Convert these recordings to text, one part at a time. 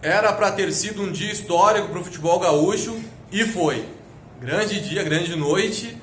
Era para ter sido um dia histórico para o futebol gaúcho e foi. Grande dia, grande noite.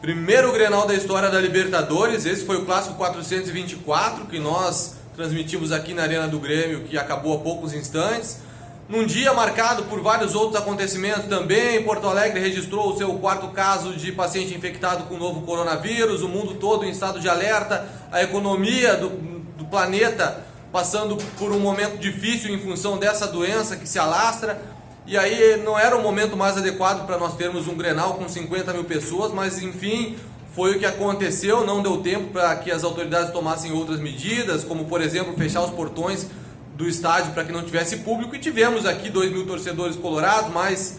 Primeiro Grenal da história da Libertadores. Esse foi o clássico 424 que nós transmitimos aqui na Arena do Grêmio, que acabou há poucos instantes. Num dia marcado por vários outros acontecimentos também. Porto Alegre registrou o seu quarto caso de paciente infectado com o novo coronavírus. O mundo todo em estado de alerta. A economia do planeta passando por um momento difícil em função dessa doença que se alastra. E aí não era o momento mais adequado para nós termos um Grenal com 50 mil pessoas, mas enfim, foi o que aconteceu. Não deu tempo para que as autoridades tomassem outras medidas, como por exemplo fechar os portões do estádio para que não tivesse público, e tivemos aqui 2 mil torcedores colorados, mais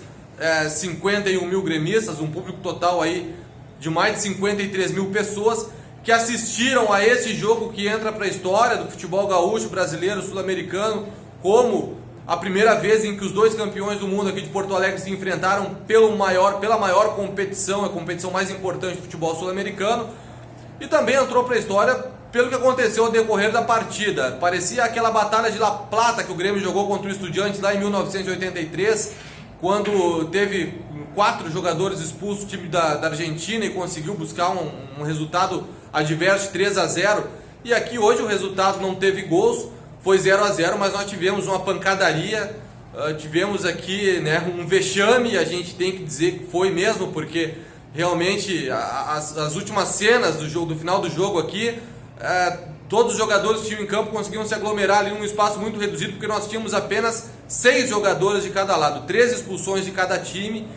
51 mil gremistas, um público total aí de mais de 53 mil pessoas que assistiram a esse jogo que entra para a história do futebol gaúcho, brasileiro, sul-americano, como a primeira vez em que os dois campeões do mundo aqui de Porto Alegre se enfrentaram pela maior competição, a competição mais importante do futebol sul-americano, e também entrou para a história pelo que aconteceu ao decorrer da partida. Parecia aquela batalha de La Plata que o Grêmio jogou contra o Estudiantes lá em 1983, quando teve 4 jogadores expulsos do time da Argentina e conseguiu buscar um resultado adverso, 3-0. E aqui hoje o resultado não teve gols, foi 0-0, mas nós tivemos uma pancadaria, tivemos aqui, né, um vexame. A gente tem que dizer que foi mesmo, porque realmente as últimas cenas do jogo, do final do jogo aqui, todos os jogadores que tinham em campo conseguiam se aglomerar ali num espaço muito reduzido, porque nós tínhamos apenas 6 jogadores de cada lado, 13 expulsões de cada time.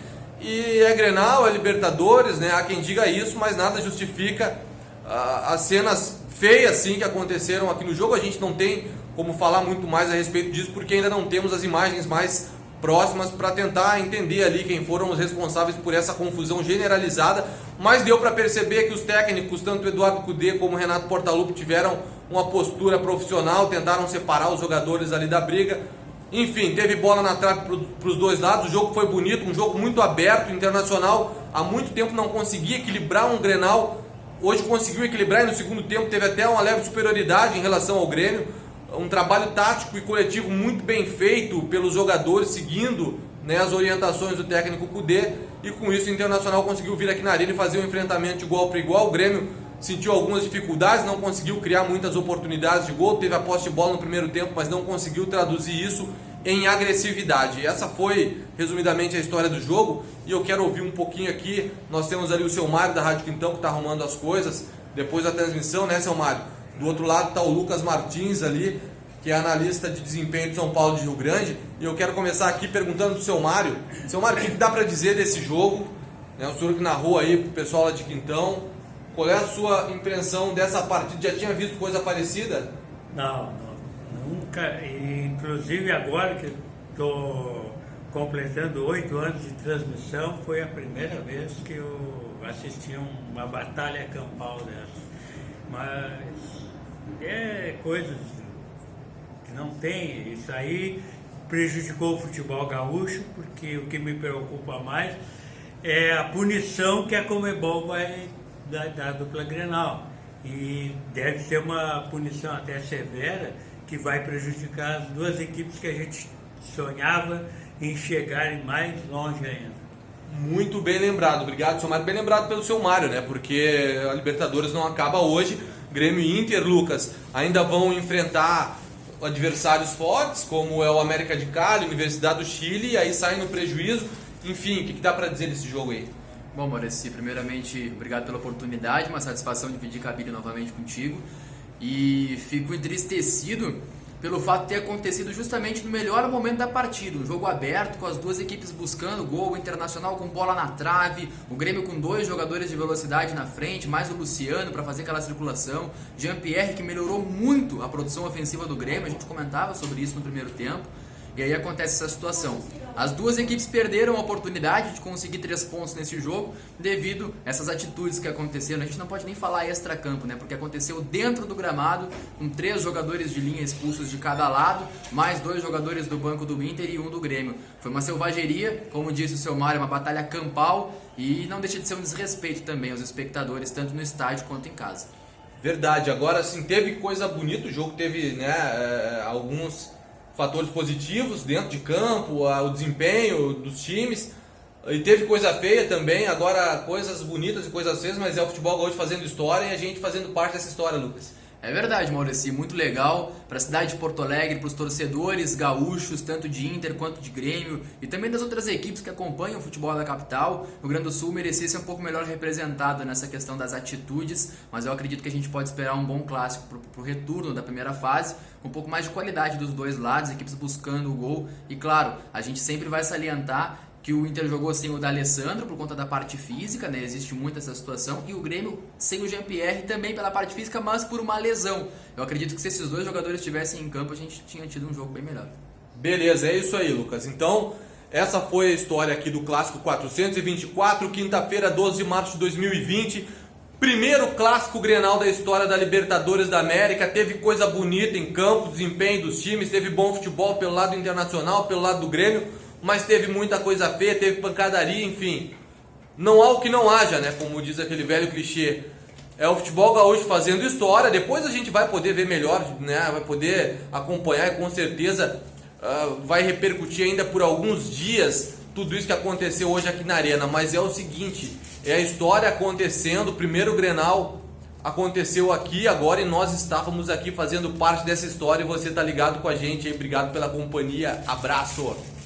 E é Grenal, é Libertadores, né? Há quem diga isso, mas nada justifica as cenas feias sim que aconteceram aqui no jogo. A gente não tem como falar muito mais a respeito disso, porque ainda não temos as imagens mais próximas para tentar entender ali quem foram os responsáveis por essa confusão generalizada. Mas deu para perceber que os técnicos, tanto Eduardo Cudê como Renato Portaluppi, tiveram uma postura profissional, tentaram separar os jogadores ali da briga. Enfim, teve bola na trave para os dois lados, o jogo foi bonito, um jogo muito aberto. O Internacional há muito tempo não conseguia equilibrar um Grenal, hoje conseguiu equilibrar, e no segundo tempo teve até uma leve superioridade em relação ao Grêmio. Um trabalho tático e coletivo muito bem feito pelos jogadores, seguindo, né, as orientações do técnico Cudê, e com isso o Internacional conseguiu vir aqui na arena e fazer um enfrentamento de igual para igual. O Grêmio sentiu algumas dificuldades, não conseguiu criar muitas oportunidades de gol, teve a posse de bola no primeiro tempo, mas não conseguiu traduzir isso em agressividade. Essa foi, resumidamente, a história do jogo, e eu quero ouvir um pouquinho aqui. Nós temos ali o seu Mário da Rádio Quintão, que está arrumando as coisas depois da transmissão, né, seu Mário? Do outro lado está o Lucas Martins ali, que é analista de desempenho de São Paulo de Rio Grande, e eu quero começar aqui perguntando para o seu Mário. Seu Mário, o que dá para dizer desse jogo? O senhor que narrou aí para o pessoal lá de Quintão, qual é a sua impressão dessa partida? Já tinha visto coisa parecida? Não, nunca. E, inclusive agora que estou completando 8 anos de transmissão, foi a primeira vez que eu assisti uma batalha campal dessa. Mas é coisas que não tem. Isso aí prejudicou o futebol gaúcho, porque o que me preocupa mais é a punição que a Conmebol vai da dupla Grenal, e deve ser uma punição até severa, que vai prejudicar as duas equipes que a gente sonhava em chegarem mais longe ainda. Muito bem lembrado, obrigado, seu Mário. Bem lembrado pelo seu Mário, né? Porque a Libertadores não acaba hoje. Grêmio e Inter, Lucas, ainda vão enfrentar adversários fortes, como é o América de Cali, Universidade do Chile, e aí saem no prejuízo. Enfim, o que dá para dizer desse jogo aí? Bom, Maurício, primeiramente, obrigado pela oportunidade, uma satisfação dividir cabine novamente contigo, e fico entristecido pelo fato de ter acontecido justamente no melhor momento da partida, um jogo aberto, com as duas equipes buscando gol, o Internacional com bola na trave, o Grêmio com 2 jogadores de velocidade na frente, mais o Luciano para fazer aquela circulação, Jean-Pierre, que melhorou muito a produção ofensiva do Grêmio, a gente comentava sobre isso no primeiro tempo. E aí acontece essa situação. As duas equipes perderam a oportunidade de conseguir 3 pontos nesse jogo devido a essas atitudes que aconteceram. A gente não pode nem falar extra-campo, né? Porque aconteceu dentro do gramado, com 3 jogadores de linha expulsos de cada lado, mais 2 jogadores do banco do Inter e 1 do Grêmio. Foi uma selvageria, como disse o seu Mário, uma batalha campal, e não deixa de ser um desrespeito também aos espectadores, tanto no estádio quanto em casa. Verdade. Agora sim, teve coisa bonita, o jogo teve, né, alguns fatores positivos dentro de campo, o desempenho dos times. E teve coisa feia também, agora coisas bonitas e coisas feias, mas é o futebol gaúcho fazendo história e a gente fazendo parte dessa história, Lucas. É verdade, Maurício, muito legal para a cidade de Porto Alegre, para os torcedores gaúchos, tanto de Inter quanto de Grêmio e também das outras equipes que acompanham o futebol da capital. O Rio Grande do Sul merecia ser um pouco melhor representado nessa questão das atitudes, mas eu acredito que a gente pode esperar um bom clássico para o retorno da primeira fase, com um pouco mais de qualidade dos dois lados, equipes buscando o gol. E claro, a gente sempre vai salientar que o Inter jogou sem o D'Alessandro por conta da parte física, né? Existe muito essa situação, e o Grêmio sem o Jean-Pierre também pela parte física, mas por uma lesão. Eu acredito que se esses dois jogadores estivessem em campo, a gente tinha tido um jogo bem melhor. Beleza, é isso aí, Lucas. Então, essa foi a história aqui do Clássico 424, quinta-feira, 12 de março de 2020. Primeiro clássico Grenal da história da Libertadores da América. Teve coisa bonita em campo, desempenho dos times, teve bom futebol pelo lado internacional, pelo lado do Grêmio, mas teve muita coisa feia, teve pancadaria, enfim. Não há o que não haja, né? Como diz aquele velho clichê. É o futebol gaúcho fazendo história. Depois a gente vai poder ver melhor, né? Vai poder acompanhar e com certeza vai repercutir ainda por alguns dias tudo isso que aconteceu hoje aqui na Arena. Mas é o seguinte, é a história acontecendo. O primeiro Grenal aconteceu aqui agora e nós estávamos aqui fazendo parte dessa história e você tá ligado com a gente aí. Obrigado pela companhia. Abraço!